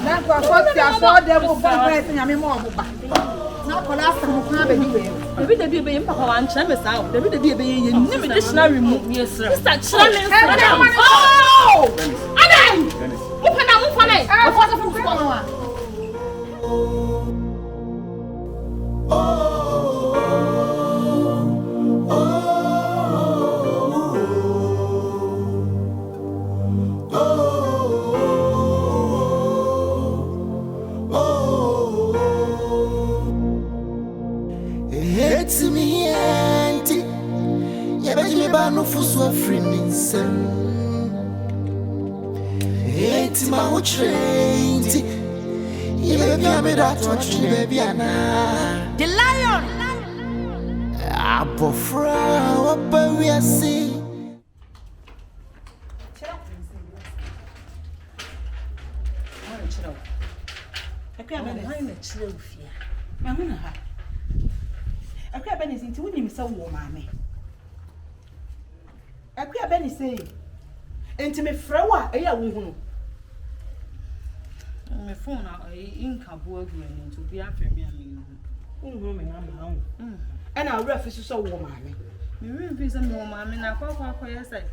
That's what I saw them over breast and I'm more. Not for last time, baby. The baby, Papa, one chemist out. The baby, you never dictionary remove. Yes, sir. Oh! Anna! Open up for me. I was from Grandma. It's me, auntie. Yeah, no for so free. It's my train. Yeah, baby, that's what you baby. The lion. Abofra, what we are seeing. I can't Bernice into winning so warm, mammy. I can't Bernice say, and to me, Frewa, a young woman. My phone out a income working to be after me. And our reference is so warm, mammy. You really be some warm, mammy. Now, Papa, say,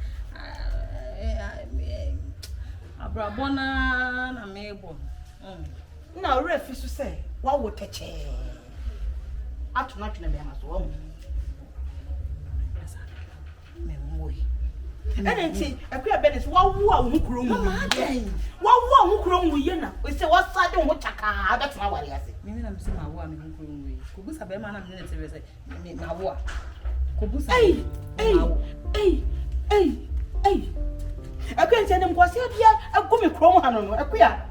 a brabona, and a mable. Now, reference to say, what would catch it? At not in a man as well. And then see, a queer Bernice, what who grown? What who grown with you? We say, what's that? Don't watch a car. That's not what I say. Maybe I'm saying, my woman who grown with. Kubus have a man of minutes. I my what? Kubus, hey. I can't tell them what's here. I go me chrome on a queer.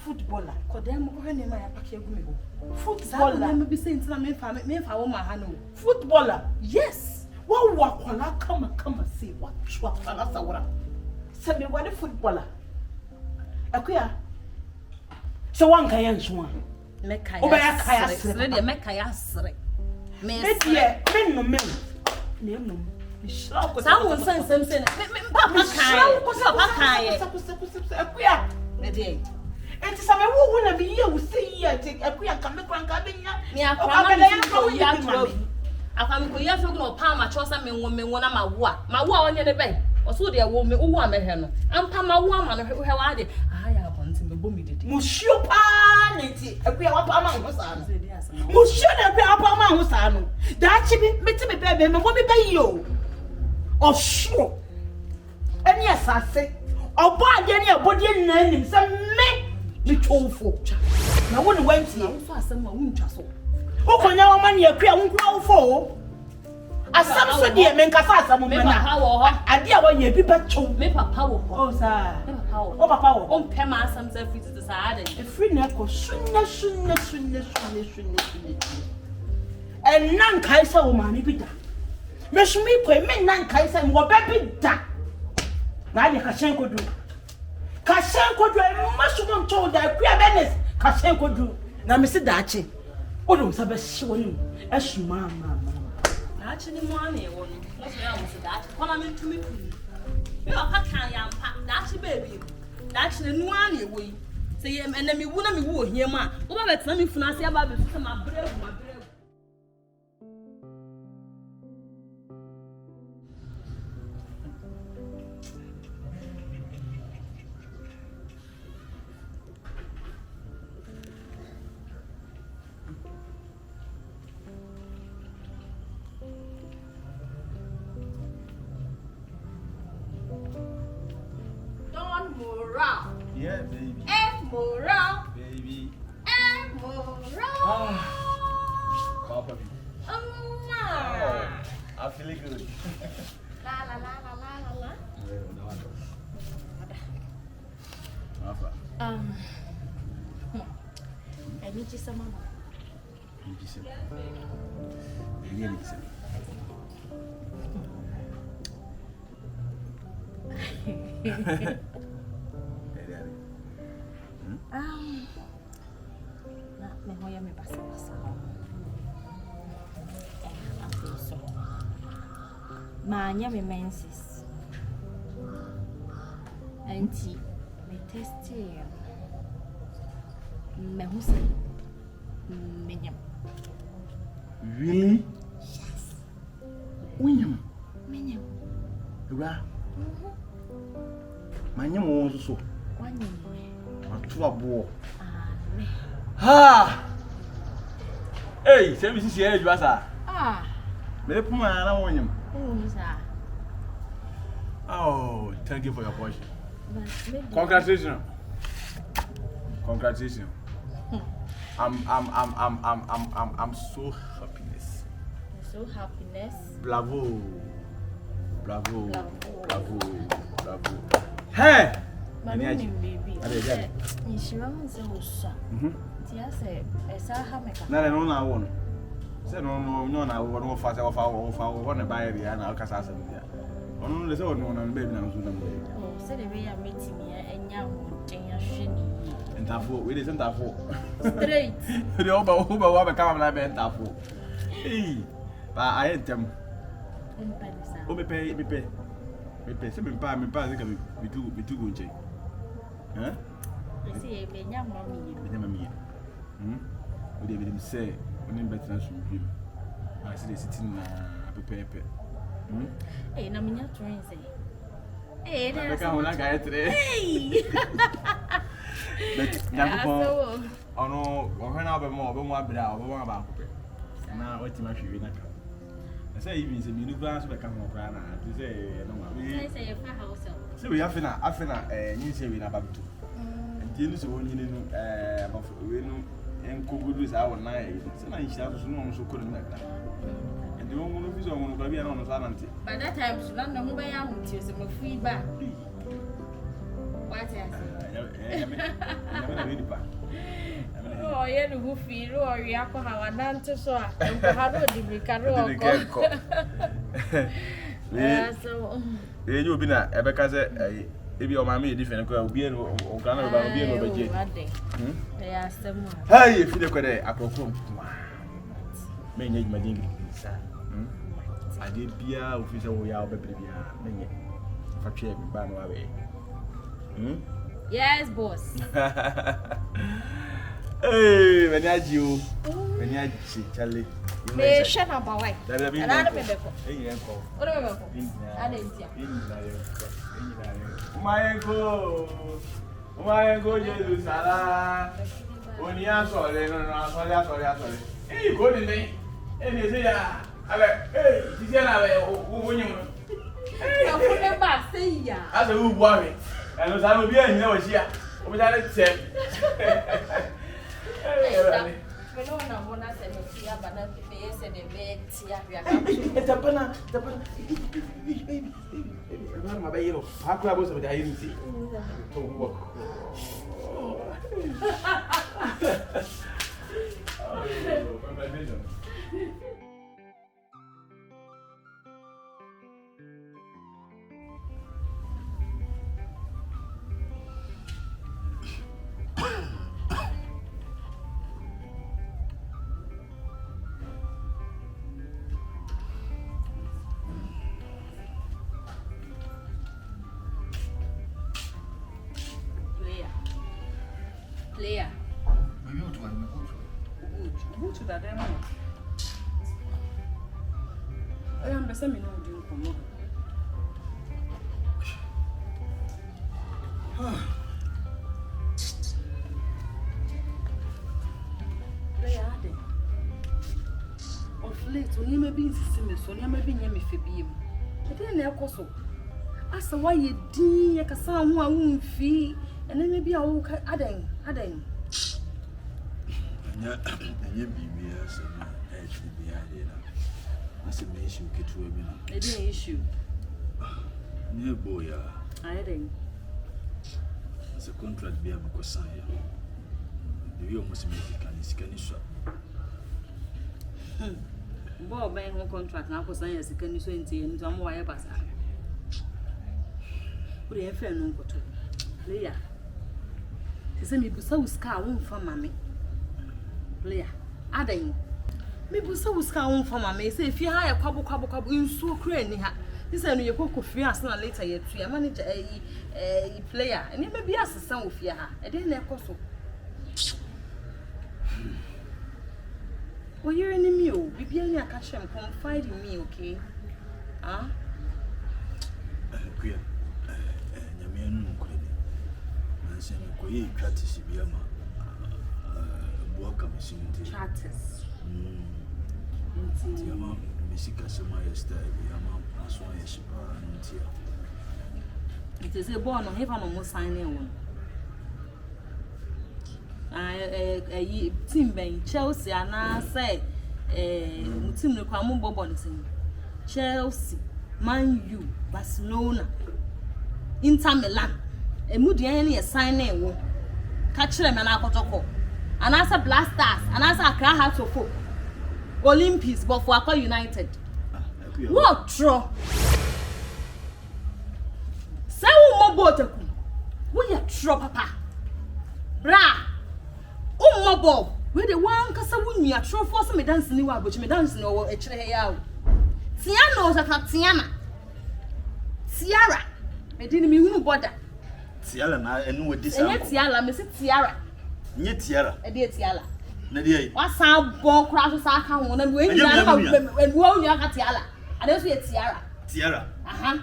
Footballer. Footballer. Yes. What come and see what send me what a footballer. A queer. So one can swan. Make someone sends something. Papa and some who will be here will say, yeah, take a queer come back. I can't go yet no palm at Chosa men woman when I'm a war. My war on the bay. Or so dear woman who want me. I'm Pama woman who have added. I have one to the boomy. Monsieur Panity, a queer Pama was on. Monsieur Pama was on. That she be me baby, and what be by you. Oh, sure. And yes, I say, oh, buy any body name, some me told for. Now, one went to you for some wound tussle. Oh, for now, money a clear won't grow for. As some so dear men can fast a moment. I dear when you be back to me, power. Oh, sir. Oh, power. Oh, Pema, some self is decided. A free neck or sooner. And none Kaiser woman, be done. Mesh me put me none Kaiser and what baby da. Now you can do. Kashenko do a mushroom told that queer Bernice. Kashenko do. Now, Mr. Dachi. Oh, no, Sabbath, as you, mamma. Actually, money, what's that? Come in to me. You are Pakayam, that's a baby. That's the one way. Say, and then me wouldn't be wood here, ma. What about me for not say about my bread, my bread? Yeah, baby. Moral. Baby. Moral. Papa. Oh, I feel good. La la la la la la. I need you some mama. Need you some. You need some. Me voy a me pasar. Manya me menses. Auntie, me test here. Me who say? Menyam. Really? Yes. William. Menyam. Ewura. Manya mo so. Wanyam. Atu abo. Amen. Ha! Hey, say me see here you asa. Me puma na wonyam. Who is that? Oh, thank you for your portion. But Congratulations. Congratulations. I'm so happiness. so happiness. Bravo. Bravo. Bravo. Bravo. Bravo. Hey! My baby. Ade dia. Insurance is also. Tia say, esa ha meka. Na na won. Say no na won fa say wo na buy ria na ka sa asem dia. Ono le say ono na baby na so na baby. Oh, say the way I meet me enya ho den ahwe ni. Entafo, we dey entafo. Straight. The oba wa be come na be entafo. Eh. Ba I entem. O me pay. Say me pa say ka me tu go nche. Hein? Say be nya mami. Me nya mami. We dey be say we need better so bi. I see the sitting na pepe. Eh, na minya train say. Eh, na ka hona ga etre. Hey. But nyankopon ono wo na obe mo abira obe mo ba akopɛ na wetima hwewe na ka na say even say minu kra so be ka ho kra na to say no ma we Say fa house. say we afina nyi say we na babtu nti no so woni no ba we no enkogudu sa wona say na nhia so no so ko na ka and the one no fi so no kra bia na no sa na nti By that time so na ho be ya ho tie so me free ba. What is Oh, yeah, no feel or yako hawanante so haro di mikaro ko. So you be na ebeka say ebi o ma me different ko obi no o kana no ba obi no beje. Ya semu. Hey, if you dey akoko. Me nye ma dingi sa. Ade bia ofisa wo ya obebre bia me nye. Fa twa bi ba no awe. Yes, boss. Hey, Benyaji o. Benyaji chale. Me shana ba wai. Ana me beko. Hey, yenko. Ora me beko. Ana ntia. Umayenko Jesus sala. Oni asore no asore. Eh, go ni ni. Eh, ni se ya. Ale, ti se na be wo nyum no. Ya ko ne ba se ya. Asa wo bua me. Eno sa no bi anya wa hia. O bi dale tem. Me no na mona se me tia bana me se de me tia ya ka. Tapana. Ma ba yero. Ha ko abo se da yiri ti. Congratulations. Player. Maybe what one me Who to that demo? I am the same no do come. Player ade. Of late when you be insisting me so you may be near me febiem. I didn't know so. Asa why you din yakasa ho a wonfi and then maybe I will aden. Anya bibia se na actually be idea na se me issue ketu e bi na It is an issue. Yeboah I think. as a contract be am ko sign ya the way almost make can so Boy buying one contract now because I am second so into am why basa. Put a fair no go to. Player. Say me busa uska won fa mame. Player. Adan. Me busa uska won fa mame say if you hire kwabo nsuo kura ni ha. This is you go free as na later you to manager a player and maybe as a son of ya. I didn't know so. Well, you're in the meal. Be any catch him confide in me, okay? Huh? Queer. Yamian Queen. And saying, Quay practice Yama. Welcome, Chatters. Yama, Missika Sama yesterday, Yama, as one is it is a born on heaven almost signing one. A team being Chelsea, and I say, team the Kwamu Bobonson. Chelsea, Man U, Barcelona, Inter Milan, a moody any signing one. Catch them and Akotoko. And as a Blasters, and as a Accra Hearts of Folk, Olympics, but for Aqua United. What tro? Say more boat. We are tro, papa. Bra. More bob. We the one casa win me a tro for some dancing new which me dancing over a chair. Tiana at Tiana. Tiara. I didn't mean bother. Tiara, and know what this is. Tiara, Miss Tiara. Yet Tiara, a dear Tiara. Nadia, what sound ball crashes I can't want to win and won't you have Tiara? I don't see a Tiara. Tiara. Uh-huh.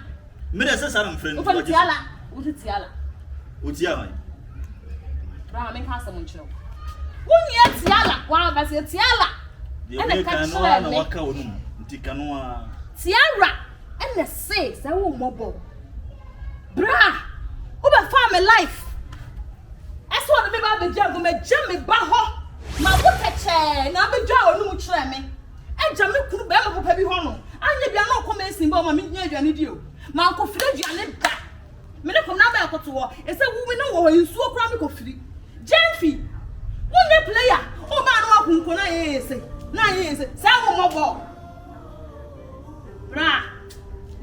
Medicine, I'm friend. What Tiara? What is Tiara? What's Tiara? Ramming Castle. 1 year Tiara, one of us a Tiara. And a canoa, Ticanoa. Tiara, and the says, I won't mobile. Bra, over farm life. That's what the baby jam me jammy baho. My water chair, now be jaw no tremmy. And jammy could be a baby hono. And you are not commencing by my minion and you. My uncle Fred, you are not back. Medical number to war. It's a woman who is so chronic free. Gyemfi, one player. Oh, man, who can I say? 9 years, some more ball. Bra,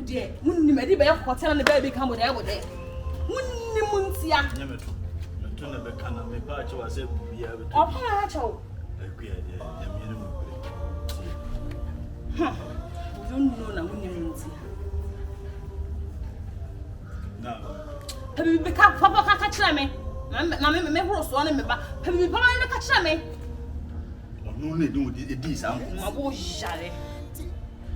dear, wouldn't you maybe a hotel and the baby come with ever there? Wouldn't you muntia? Never to turn a becana, my patch was a be able to. Oh, Pacho. Don't know now when you muntia. Now, have you become Papa catch me? Mamma, me was one in me, but have you been a catch me? No, they do this. I'm shally.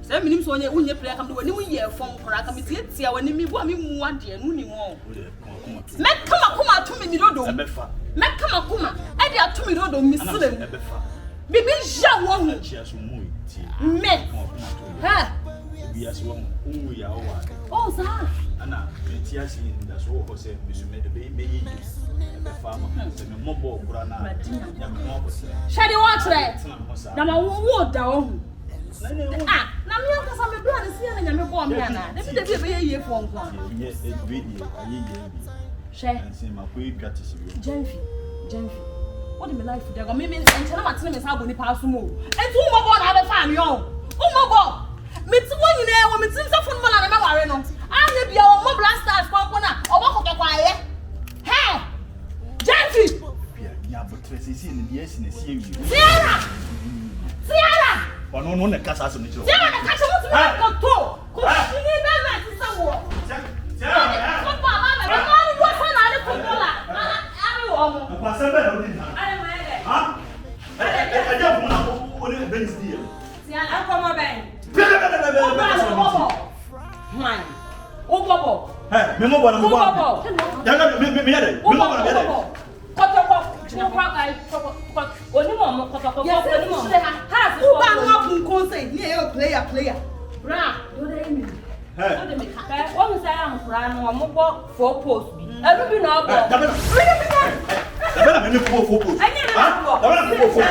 7 minutes when you play, come to a new year from Korakamiti, when you want me 1 year, no more. Make come out to me, Dodo. Make come out, I dare to me, Dodo, Miss Sullivan. Baby, Jean won't cheers from me. Ha! Be as one who we are. Oh, sir. Anna, Tias in the soul was said, Miss Baby, the farmer, and mobile grana. Shady water. Now I won't down. Ah, now me have some blood is here and I'm born here now. Let me be a year phone call. Yes, it's video. Share and say my quick gratitude. Gyemfi. What do you like for the maybe and tell my team is how many pass move. And 2 more born have a family on. Oh, my God. Meet 1 year when it's some fun and I'm wearing on. I be our more blasters for or walk of quiet. Hey, Gyemfi. Yeah, but Tracy is in the yes in the same. Sierra! But no one catch us on the job. Sierra, catch us on the toe. She need that to someone. Sierra, come on, Mama. I'm only going for another footballer. I'm what's the matter? Huh? I don't want to Bernice deal. Sierra, come on, Ben. Hey, me mo bona mo bona. Ya me yare. Me mo bona yare. Player. Bra, you dey me. Hey. What we say am cry no mo go 4 post bi. Every be no go. Dabana me 4 post. Dabana me 4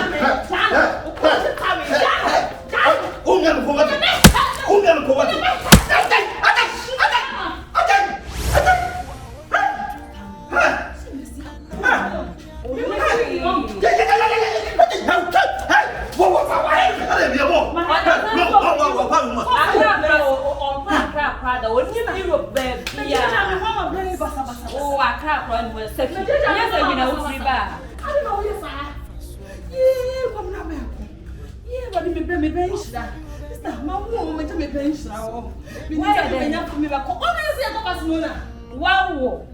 sister, my woman to me pension. We need to be enough for me back. Oh, I see a papa Simona. Wow.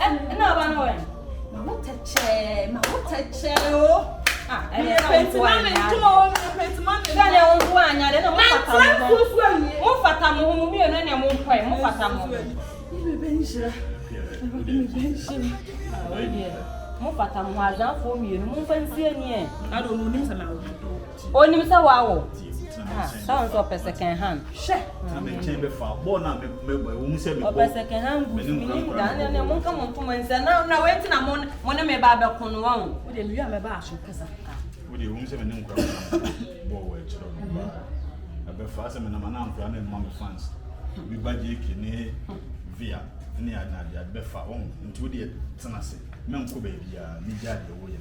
And now I know. My what a chair, my what a chair. Ah, and I paint one tomorrow. Paint one. Then I was one. I don't know what Fatam who me and any more pay. More Fatam. You pension. Mo Fatam was down for me. Mo fancy any. I don't know him somehow. Only Mr. Wow. Sounds up a second hand. Share. I'm a chamber for born up a second hand. And I won't come on for myself. Now, waiting a month when I may buy back on one. Would you have a bash? Would you whom 7 Boyd? I bet fast and I'm an aunt and mammy fans. We budget via any idea befa on into the Tanasi. Mamco baby, Nija, the way.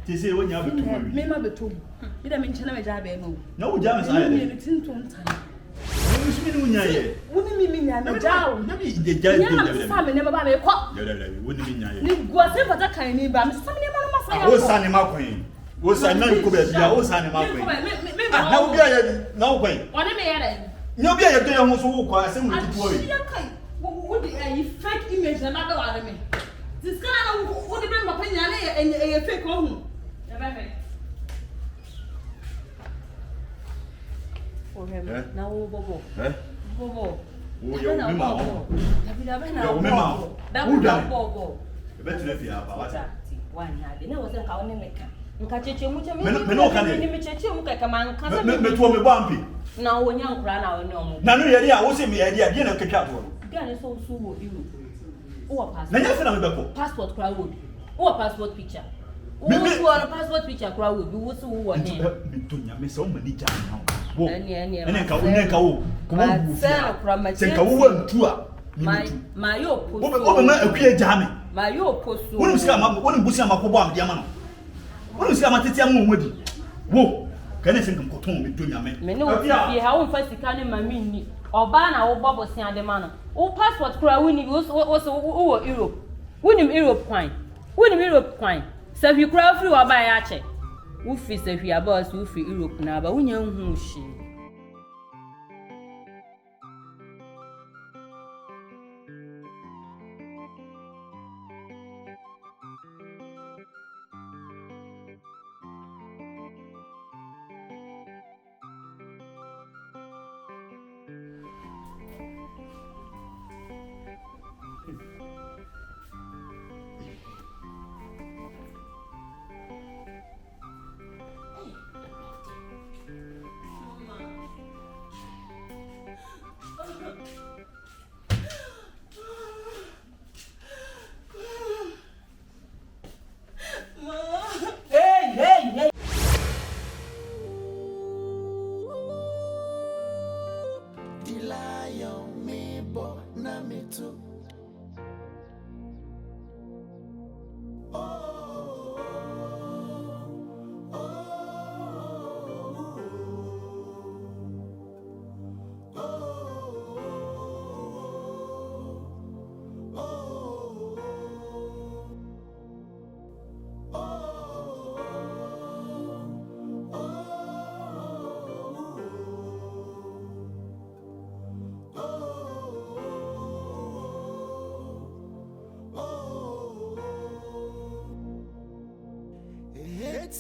They say when you have a two, Mima Betum. You don't mention a job. No, James, I didn't think 2 times. Wouldn't mean I'm down. The judge, family never buy a cop. Wouldn't mean you go as if I can't even buy some of my own son in my queen. Was I not could be your own son in my queen? No way. What am I? No, be a day almost walk or assembly. Would be a fake image another one of me. This guy would have been my opinion and a fake home. Now, Bobo. Bobo. Bobo. Better if you have a one had no was a county maker. Nkacheche mucha mimi kama nkasa metuo mebampi na wonya nkra na onyo na no yede a wo se me yede a na ketwa to gane so wo iru wo passport na nya fe na mebeko passport kra wo wo passport picture wo so passport picture kra wo bi wo so wo ne to nya me so mani ja na wo ene ka wo ko wo se ka wo ntu a my yo post wo be ma akwie ja me my yo post wo nim busi amakobo am dia ma no what is my teacher? Whoa, can I think of cotton with Dunyame? Meno, you have first the cannon, my mini, or Bana or Bobo San de Mano. Oh, passport cry winning was over Europe. Winning Europe quine. Winning Europe quine. So if you cry through or by Archer. Woof is if you are boss, woof Europe now, but when you she.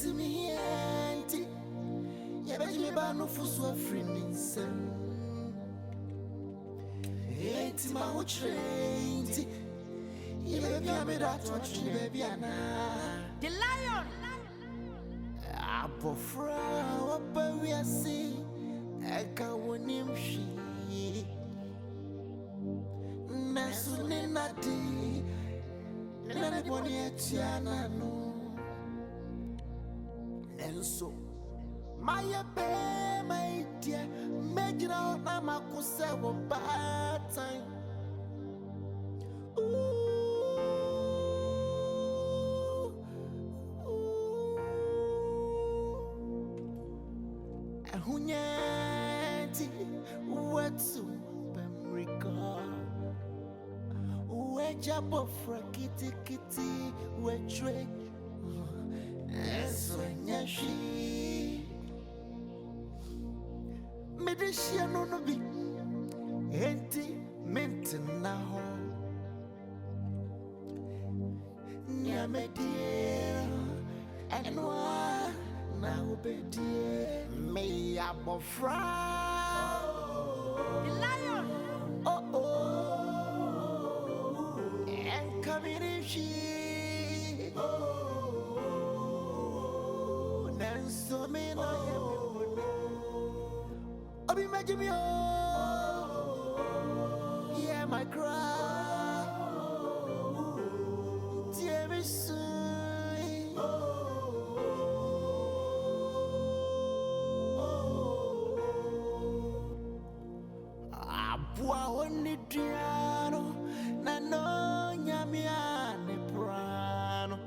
To me, auntie, Yeboah, my no fuss of friends. It's my own train. Yeboah, me that watch me, baby, Anna. The lion. Abofra, what we are seeing, I can't win him. She Nasunina nati, nene boni etiana no. And so, my baby, my dear, make out na makuse wo bad time. Ahunyati, watu bamrika. We jabo fra kiti kiti, we tre. Eso nyashi Medishia no be enti mentina ho nya media enwa na obedie me abofra the lion oh and coming in she nanso me na Obi Majimi, hear my cry. Dear me, soon. Abua oni diano, na no nyamiane prano.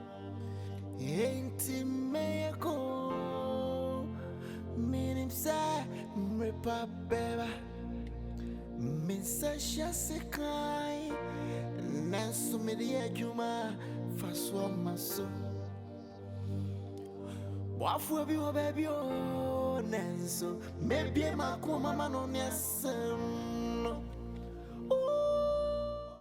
Enti meko, minim sa. Repa beba Minsa shasekai Nansu media juma Faswa maso Wafu ebi wa baby o Nansu Maybe makuma mano nesem